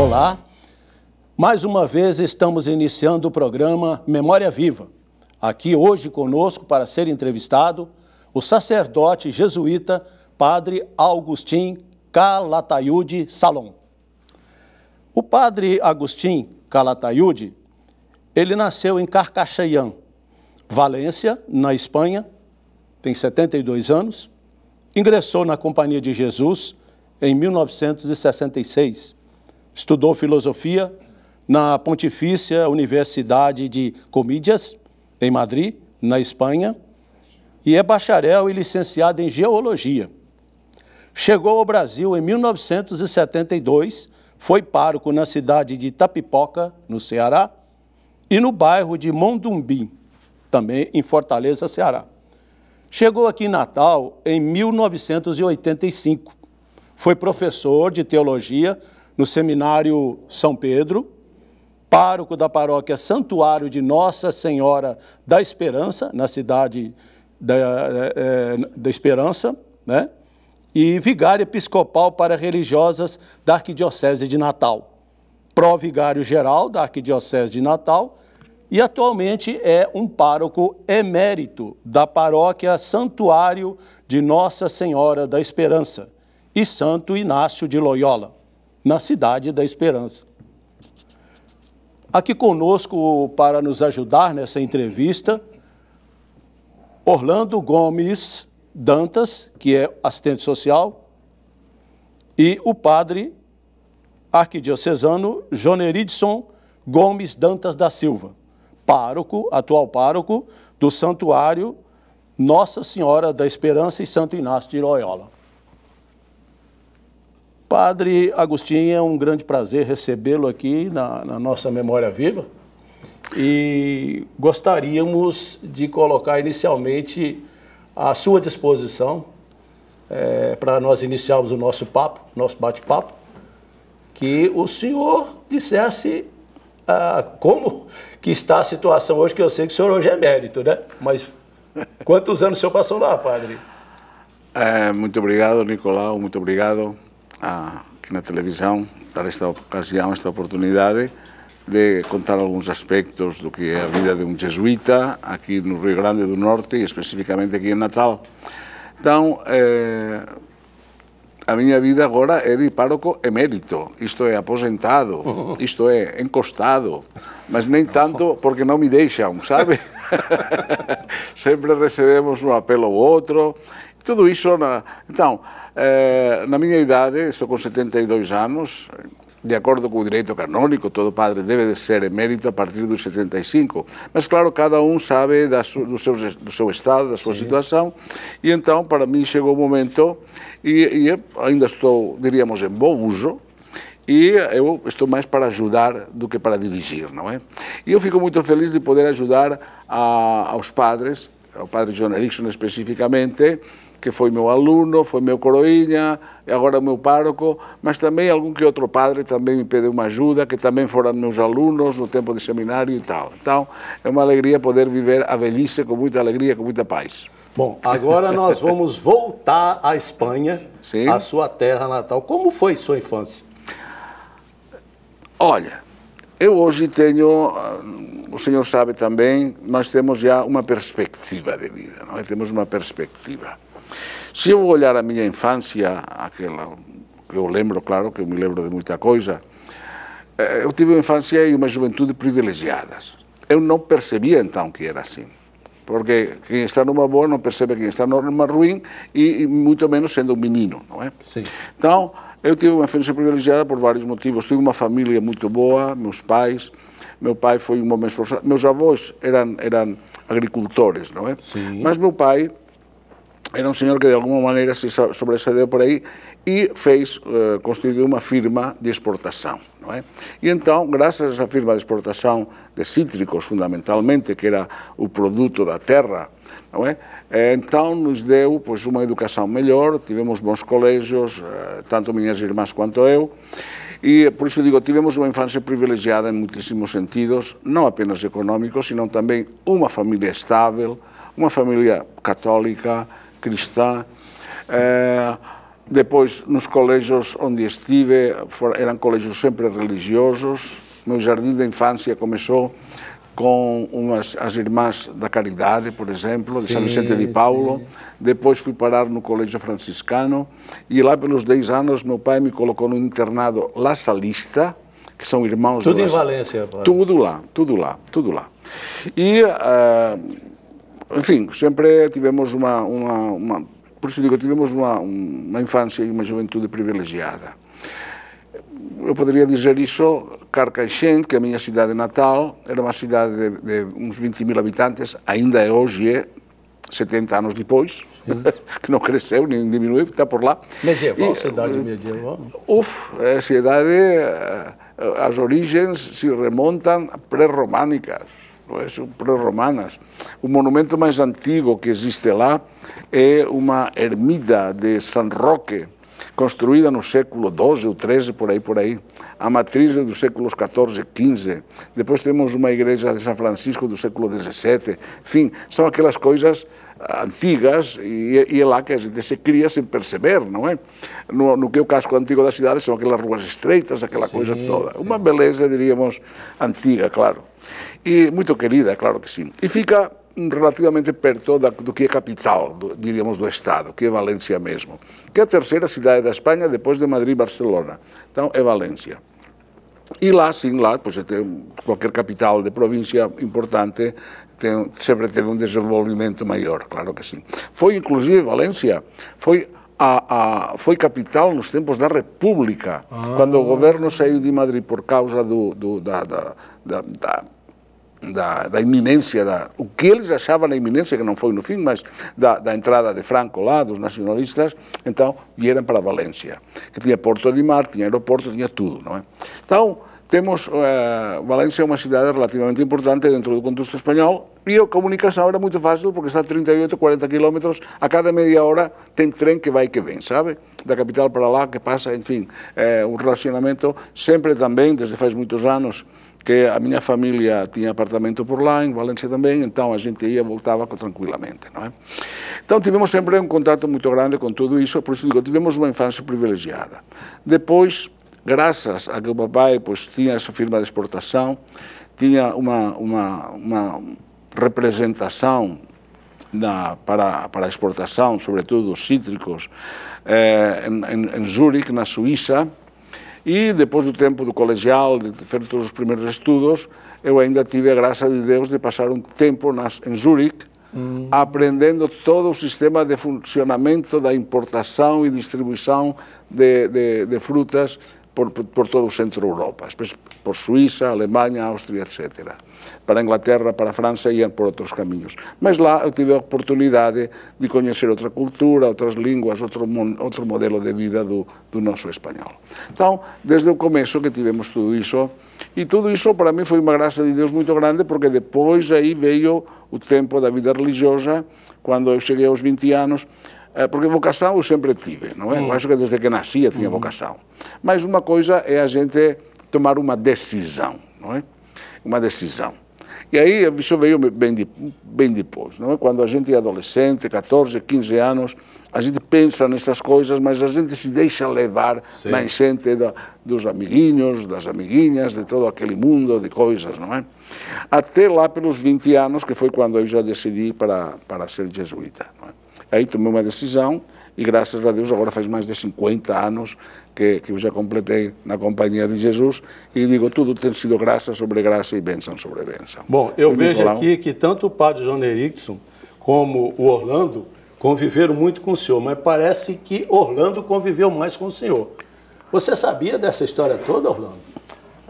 Olá, mais uma vez estamos iniciando o programa Memória Viva. Aqui hoje conosco para ser entrevistado o sacerdote jesuíta Padre Agustin Calatayud Salom. O Padre Agustin Calatayud, ele nasceu em Carcaixent, Valência, na Espanha, tem 72 anos, ingressou na Companhia de Jesus em 1966, estudou filosofia na Pontifícia Universidade de Comillas, em Madrid, na Espanha, e é bacharel e licenciado em Geologia. Chegou ao Brasil em 1972, foi pároco na cidade de Itapipoca, no Ceará, e no bairro de Mondumbim, também em Fortaleza, Ceará. Chegou aqui em Natal em 1985. Foi professor de teologia no Seminário São Pedro, pároco da paróquia Santuário de Nossa Senhora da Esperança, na cidade da Esperança, né? E vigário episcopal para religiosas da Arquidiocese de Natal, pró-vigário-geral da Arquidiocese de Natal e atualmente é um pároco emérito da paróquia Santuário de Nossa Senhora da Esperança e Santo Inácio de Loyola, na cidade da Esperança. Aqui conosco para nos ajudar nessa entrevista, Orlando Gomes Dantas, que é assistente social, e o padre arquidiocesano Joneridson Gomes Dantas da Silva, pároco, atual pároco do Santuário Nossa Senhora da Esperança e Santo Inácio de Loyola. Padre Agustin, é um grande prazer recebê-lo aqui na nossa Memória Viva e gostaríamos de colocar inicialmente à sua disposição para nós iniciarmos o nosso papo, nosso bate-papo, que o senhor dissesse como que está a situação hoje, que eu sei que o senhor hoje é emérito, né? Mas quantos anos o senhor passou lá, padre? Muito obrigado, Nicolau, muito obrigado aqui na televisão, dar esta ocasião, esta oportunidade de contar alguns aspectos do que é a vida de um jesuíta aqui no Rio Grande do Norte e especificamente aqui em Natal. Então, a minha vida agora é de pároco emérito, isto é, aposentado, isto é, encostado, mas nem tanto porque não me deixam, sabe? Sempre recebemos um apelo ou outro, tudo isso. Então, na minha idade, estou com 72 anos, de acordo com o direito canônico, todo padre deve de ser emérito a partir dos 75, mas claro, cada um sabe do seu estado, da sua situação, e então para mim chegou o momento, e ainda estou, diríamos, em bom uso, e eu estou mais para ajudar do que para dirigir, não é? E eu fico muito feliz de poder ajudar aos padres, ao padre John Erickson especificamente, que foi meu aluno, foi meu coroinha, e agora meu pároco, mas também algum que outro padre também me pediu uma ajuda, que também foram meus alunos no tempo de seminário e tal. Então, é uma alegria poder viver a velhice com muita alegria, com muita paz. Bom, agora nós vamos voltar à Espanha, Sim. à sua terra natal. Como foi sua infância? Olha, eu hoje tenho, o senhor sabe também, nós temos já uma perspectiva de vida, não é? Temos uma perspectiva. Se eu olhar a minha infância, aquela que eu lembro, claro, que eu me lembro de muita coisa, eu tive uma infância e uma juventude privilegiadas. Eu não percebia então que era assim, porque quem está numa boa não percebe quem está numa ruim, e muito menos sendo um menino, não é? Sim. Então, eu tive uma infância privilegiada por vários motivos. Tive uma família muito boa, meus pais, meu pai foi um homem esforçado, meus avós eram agricultores, não é? Sim. Mas meu pai era um senhor que de alguma maneira se sobressaiu por aí e constituiu uma firma de exportação, não é? E então, graças a essa firma de exportação de cítricos, fundamentalmente, que era o produto da terra, não é? Então nos deu pois uma educação melhor, tivemos bons colégios, tanto minhas irmãs quanto eu, e por isso digo, tivemos uma infância privilegiada em muitíssimos sentidos, não apenas econômicos, sino também uma família estável, uma família católica, cristã, Depois, nos colégios onde estive, eram colégios sempre religiosos. Meu jardim de infância começou com as Irmãs da Caridade, por exemplo, de São Vicente de Paulo. Depois fui parar no Colégio Franciscano e lá pelos 10 anos meu pai me colocou no internado La Salista, que são irmãos... Tudo em Valência? Pai. Tudo lá, tudo lá, tudo lá. E, enfim, sempre tivemos por isso digo, tivemos uma infância e uma juventude privilegiada. Eu poderia dizer isso, Carcaixent, que é a minha cidade natal, era uma cidade de uns 20.000 habitantes, ainda é hoje, 70 anos depois, que não cresceu nem diminuiu, está por lá. Medieval, cidade medieval? A cidade, as origens se remontam pré-românicas, pré-romanas. O monumento mais antigo que existe lá é uma ermida de San Roque, construída no século XII ou XIII, por aí. A matriz é dos séculos XIV e XV. Depois temos uma igreja de São Francisco do século XVII. Enfim, são aquelas coisas antigas e é lá que a gente se cria sem perceber, não é? No que é o casco antigo da cidade são aquelas ruas estreitas, aquela coisa toda. Uma beleza, diríamos, antiga, claro. E muito querida, claro que sim. E fica relativamente perto do que é capital, diríamos, do Estado, que é Valência mesmo, que é a terceira cidade da Espanha, depois de Madrid e Barcelona. Então, é Valência. E lá, sim, lá, pois, qualquer capital de província importante sempre teve um desenvolvimento maior, claro que sim. Foi, inclusive, Valência, foi capital nos tempos da República, quando o governo saiu de Madrid por causa da iminência, o que eles achavam a iminência, que não foi no fim, mas da entrada de Franco lá, dos nacionalistas, então vieram para Valência, que tinha porto de mar, tinha aeroporto, tinha tudo, não é? Então, temos, Valência é uma cidade relativamente importante dentro do contexto espanhol e a comunicação era muito fácil porque está a 38, 40 quilômetros, a cada meia hora tem trem que vai e que vem, sabe? Da capital para lá, que passa, enfim, um relacionamento sempre também, desde faz muitos anos, que a minha família tinha apartamento por lá, em Valência também, então a gente ia e voltava tranquilamente, não é? Então tivemos sempre um contato muito grande com tudo isso, por isso digo, tivemos uma infância privilegiada. Depois, graças a que o papai pois, tinha essa firma de exportação, tinha uma representação para a exportação, sobretudo dos cítricos, em Zurique, na Suíça, e depois do tempo do colegial, de ter todos os primeiros estudos, eu ainda tive a graça de Deus de passar um tempo em Zurique, aprendendo todo o sistema de funcionamento da importação e distribuição de frutas por todo o centro da Europa, por Suíça, Alemanha, Áustria, etc. Para a Inglaterra, para a França, iam por outros caminhos. Mas lá eu tive a oportunidade de conhecer outra cultura, outras línguas, outro modelo de vida do nosso espanhol. Então, desde o começo que tivemos tudo isso, e tudo isso para mim foi uma graça de Deus muito grande, porque depois aí veio o tempo da vida religiosa, quando eu cheguei aos 20 anos, porque vocação eu sempre tive, não é? Eu acho que desde que nasci eu tinha vocação. Mas uma coisa é a gente tomar uma decisão, não é? Uma decisão. E aí isso veio bem depois, não é? Quando a gente é adolescente, 14, 15 anos, a gente pensa nessas coisas, mas a gente se deixa levar na enchente dos amiguinhos, das amiguinhas, de todo aquele mundo de coisas, não é? Até lá pelos 20 anos, que foi quando eu já decidi para ser jesuíta, não é? Aí tomei uma decisão e, graças a Deus, agora faz mais de 50 anos que eu já completei na companhia de Jesus e digo, tudo tem sido graça sobre graça e bênção sobre bênção. Bom, eu vejo aqui que tanto o padre João Erickson como o Orlando conviveram muito com o senhor, mas parece que Orlando conviveu mais com o senhor. Você sabia dessa história toda, Orlando?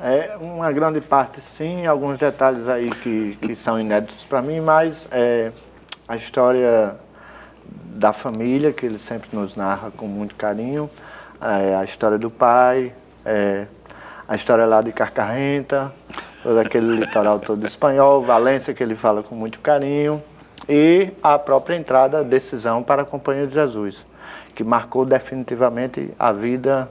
É, uma grande parte sim, alguns detalhes aí que são inéditos para mim, mas a história da família, que ele sempre nos narra com muito carinho, a história do pai, a história lá de Carcarrenta, todo aquele litoral todo espanhol, Valência, que ele fala com muito carinho, e a própria entrada, a decisão para a Companhia de Jesus, que marcou definitivamente a vida,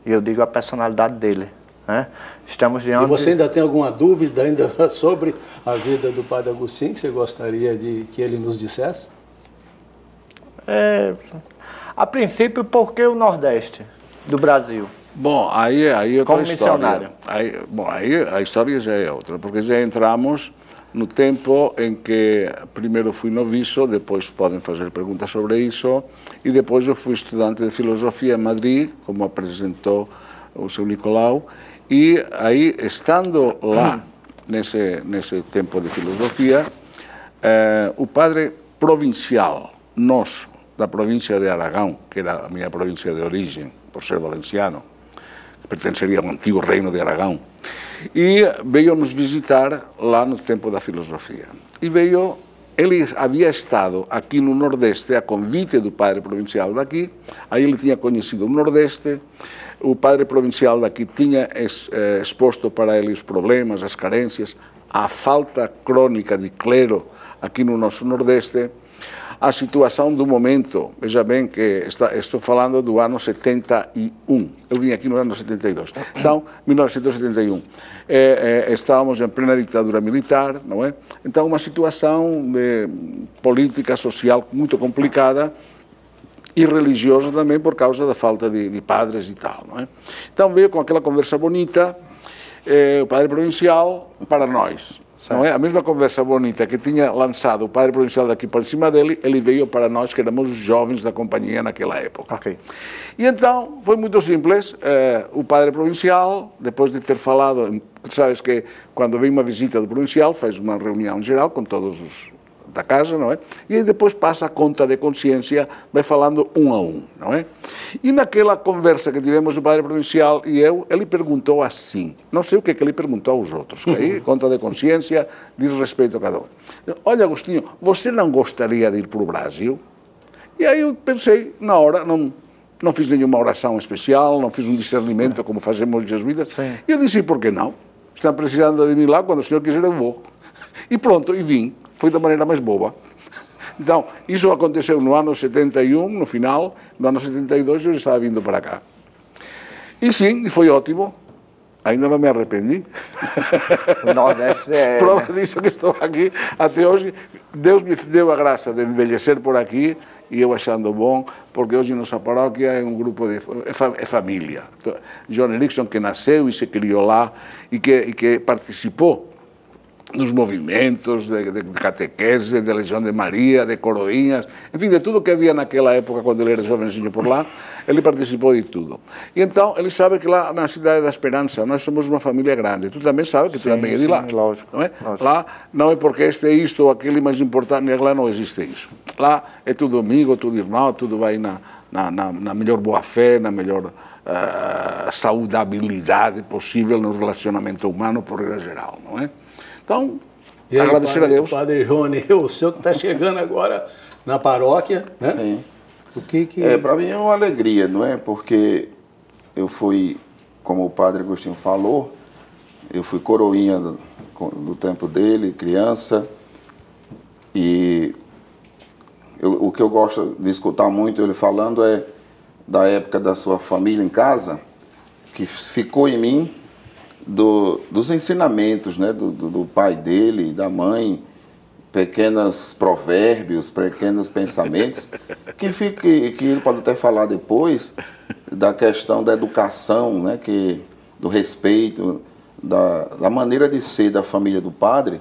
e eu digo a personalidade dele. Né? Estamos diante... E você ainda tem alguma dúvida ainda sobre a vida do Padre Agostinho, que você gostaria de que ele nos dissesse? A princípio, por que o Nordeste do Brasil? Bom, aí é outra Como história. missionário. Aí a história já é outra, porque já entramos no tempo em que primeiro fui noviço, depois podem fazer perguntas sobre isso, e depois eu fui estudante de filosofia em Madrid, como apresentou o seu Nicolau, e aí, estando lá, nesse tempo de filosofia, o padre provincial nosso, da província de Aragão, que era a minha província de origem, por ser valenciano, que pertenceria ao antigo reino de Aragão, e veio nos visitar lá no tempo da filosofia. E veio, ele havia estado aqui no Nordeste a convite do padre provincial daqui, aí ele tinha conhecido o Nordeste, o padre provincial daqui tinha exposto para ele os problemas, as carências, a falta crônica de clero aqui no nosso Nordeste, a situação do momento. Veja bem que estou falando do ano 71, eu vim aqui no ano 72, então, 1971. Estávamos em plena ditadura militar, não é? Então, uma situação de política social muito complicada e religiosa também por causa da falta de padres e tal, não é? Então, veio com aquela conversa bonita, o padre provincial para nós. Não é? A mesma conversa bonita que tinha lançado o padre provincial daqui por cima dele, ele veio para nós que éramos os jovens da companhia naquela época. Okay. E então foi muito simples, o padre provincial, depois de ter falado, sabes que quando vem uma visita do provincial, faz uma reunião geral com todos os da casa, não é? E aí depois passa a conta de consciência, vai falando um a um, não é? E naquela conversa que tivemos o padre provincial e eu, ele perguntou assim, não sei o que ele perguntou aos outros, aí, conta de consciência, diz respeito a cada um. Olha, Agostinho, você não gostaria de ir para o Brasil? E aí eu pensei, na hora, não fiz nenhuma oração especial, não fiz um discernimento como fazemos os jesuítas, e eu disse, por que não? Estão precisando de mim lá, quando o senhor quiser eu vou. E pronto, e vim. Foi da maneira mais boba. Então, isso aconteceu no ano 71, no final, no ano 72 eu estava vindo para cá. E sim, foi ótimo, ainda não me arrependi. O Nordeste é... Prova disso que estou aqui até hoje. Deus me deu a graça de envelhecer por aqui e eu achando bom, porque hoje nossa paróquia é um grupo de... é família. John Erickson, que nasceu e se criou lá e que participou nos movimentos de catequese, de Legião de Maria, de coroinhas, enfim, de tudo que havia naquela época, quando ele era jovenzinho por lá, ele participou de tudo. E então, ele sabe que lá na Cidade da Esperança, nós somos uma família grande. Tu também sabes que tu também é de lá. Lógico, não é? Lógico. Lá não é porque este é isto ou aquele mais importante, lá não existe isso. Lá é tudo amigo, tudo irmão, tudo vai na melhor boa-fé, na melhor saudabilidade possível no relacionamento humano, por regra geral, não é? Então, e aí, agradecer a Deus. Padre Johnny, o senhor que está chegando agora na paróquia, né? Sim. O que para mim é uma alegria, não é? Porque eu fui, como o Padre Agostinho falou, eu fui coroinha do tempo dele, criança, e o que eu gosto de escutar muito ele falando é da época da sua família em casa, que ficou em mim, dos ensinamentos, né, do pai dele e da mãe, pequenos provérbios, pequenos pensamentos, que ele pode até falar depois da questão da educação, né, do respeito, da maneira de ser da família do padre,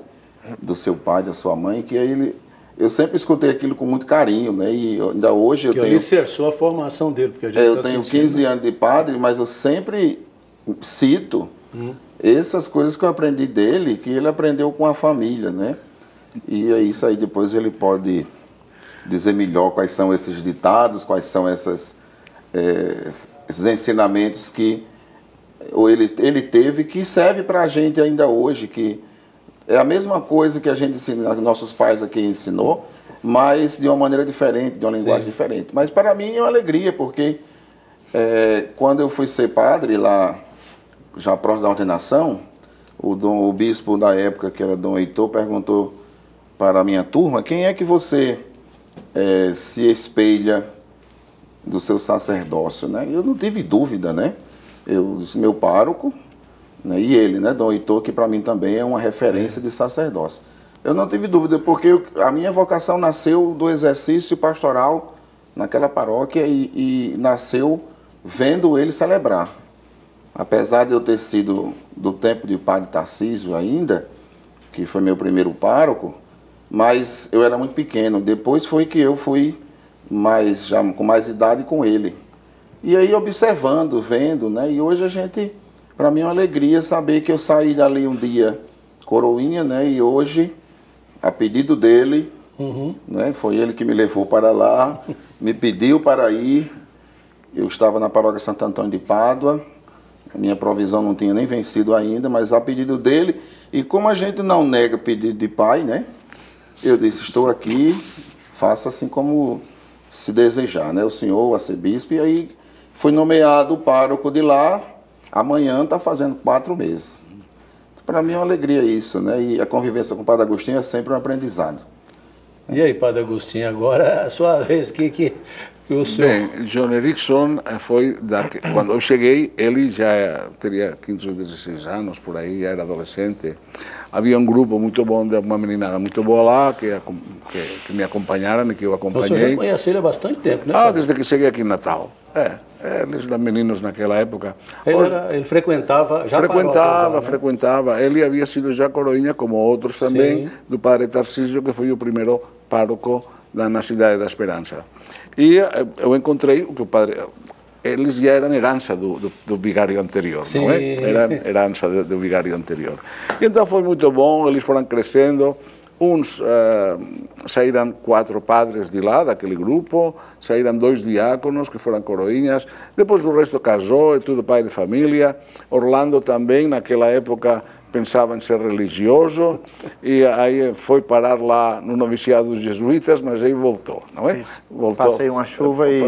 do seu pai, da sua mãe, que aí eu sempre escutei aquilo com muito carinho, né, e ainda hoje eu tenho... Que alicerçou a formação dele, porque a gente eu tenho 15 anos de padre, mas eu sempre cito essas coisas que eu aprendi dele, que ele aprendeu com a família, né? E é isso aí, depois ele pode dizer melhor quais são esses ditados, quais são esses ensinamentos que ele teve, que serve para a gente ainda hoje, que é a mesma coisa que a gente ensina, nossos pais aqui ensinou, mas de uma maneira diferente, de uma linguagem diferente. Mas para mim é uma alegria, porque quando eu fui ser padre lá, já próximo da ordenação, o bispo da época, que era Dom Heitor, perguntou para a minha turma, quem é que você se espelha do seu sacerdócio, né? Eu não tive dúvida, né? Eu disse, meu pároco, né? E ele, né? Dom Heitor, que para mim também é uma referência de sacerdócio. Eu não tive dúvida, porque a minha vocação nasceu do exercício pastoral naquela paróquia e nasceu vendo ele celebrar. Apesar de eu ter sido do tempo de Padre Tarcísio ainda, que foi meu primeiro pároco, mas eu era muito pequeno. Depois foi que eu fui já com mais idade com ele. E aí observando, vendo, né? E hoje para mim é uma alegria saber que eu saí dali um dia coroinha, né? E hoje, a pedido dele, né? Foi ele que me levou para lá, me pediu para ir. Eu estava na paróquia Santo Antônio de Pádua, a minha provisão não tinha nem vencido ainda, mas a pedido dele, e como a gente não nega pedido de pai, né? Eu disse, estou aqui, faça assim como se desejar, né? O senhor, o arcebispo, e aí fui nomeado pároco de lá, amanhã está fazendo 4 meses. Para mim é uma alegria isso, né? E a convivência com o Padre Agostinho é sempre um aprendizado. E aí, Padre Agostinho, agora é a sua vez, que o senhor... Bem, John Erickson foi, quando eu cheguei, ele já teria 15 ou 16 anos, por aí, já era adolescente. Havia um grupo muito bom, de uma meninada muito boa lá, que me acompanharam e que eu acompanhei. Então, o senhor já conhece ele há bastante tempo, né? Ah, desde que cheguei aqui em Natal. Eles eram meninos naquela época. Ele frequentava já frequentava. Ele havia sido já coroinha, como outros também, sim, do Padre Tarcísio, que foi o primeiro pároco na Cidade da Esperança. E eu encontrei o que o padre... Eles já eram herança do vigário anterior, sim, não é? Era herança do vigário anterior. E então foi muito bom, eles foram crescendo. Uns saíram 4 padres de lá, daquele grupo, saíram 2 diáconos que foram coroinhas, depois o resto casou, é tudo pai de família. Orlando também, naquela época, pensava em ser religioso, e aí foi parar lá no noviciado dos jesuítas, mas aí voltou, não é? Isso. Voltou. Passei uma chuva e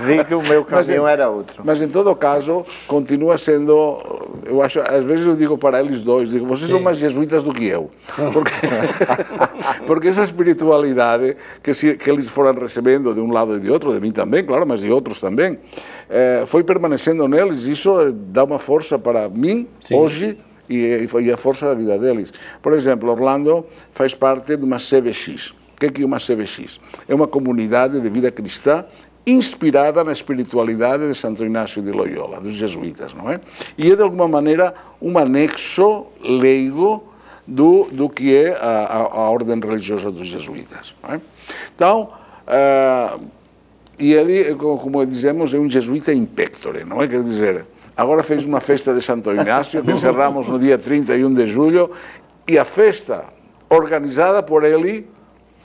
vi que o meu caminho era outro. Mas em todo caso, continua sendo, eu acho, às vezes eu digo para eles dois, digo, vocês são mais jesuítas do que eu, porque essa espiritualidade que eles foram recebendo de um lado e de outro, de mim também, claro, mas de outros também, foi permanecendo neles, isso dá uma força para mim, sim, hoje, e a força da vida deles. Por exemplo, Orlando faz parte de uma CVX. O que é uma CVX? É uma comunidade de vida cristã inspirada na espiritualidade de Santo Inácio de Loyola, dos jesuítas, não é? E é, de alguma maneira, um anexo leigo do que é a ordem religiosa dos jesuítas, não é? Então, e ele, como dizemos, é um jesuíta in pectore, não é? Quer dizer, agora fez uma festa de Santo Inácio, que encerramos no dia 31 de julho, e a festa organizada por ele...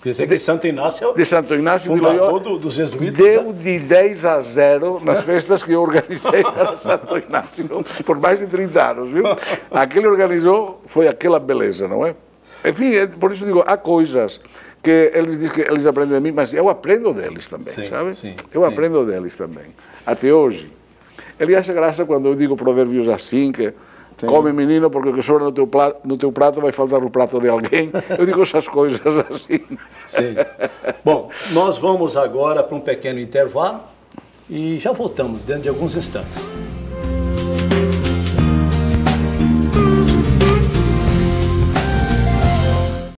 Quer dizer que Santo Inácio de Loyola, dos jesuítas, deu de 10-0 nas festas que eu organizei para Santo Inácio, por mais de 30 anos, viu? Aquele organizou, foi aquela beleza, não é? Enfim, por isso digo, há coisas que eles dizem que eles aprendem de mim, mas eu aprendo deles também, sim, sabe? Sim, eu aprendo deles também, até hoje. Ele acha graça quando eu digo provérbios assim, que sim, come menino porque o que sobra no teu prato vai faltar no prato de alguém. Eu digo essas coisas assim. Sim. Bom, nós vamos agora para um pequeno intervalo e já voltamos dentro de alguns instantes.